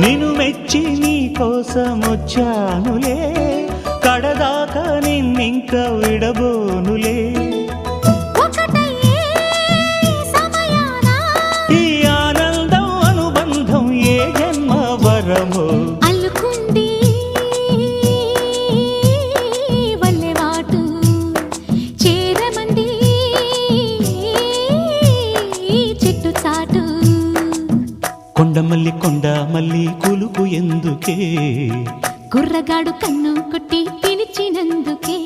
నిన్ను మెచ్చి నీ కోసం వచ్చానులే, కడదాకా నిన్నింక విడబోనులే. ఈ ఆనందం అనుబంధం ఏ జన్మ వరమో అల్లుకుంది వల్లెవాటు చేరమంది చెట్టు చాటు. కొండమల్లి కొండమల్లి కులుకు ఎందుకే, కుర్రగాడు కన్ను కొట్టి పిలిచినందుకే.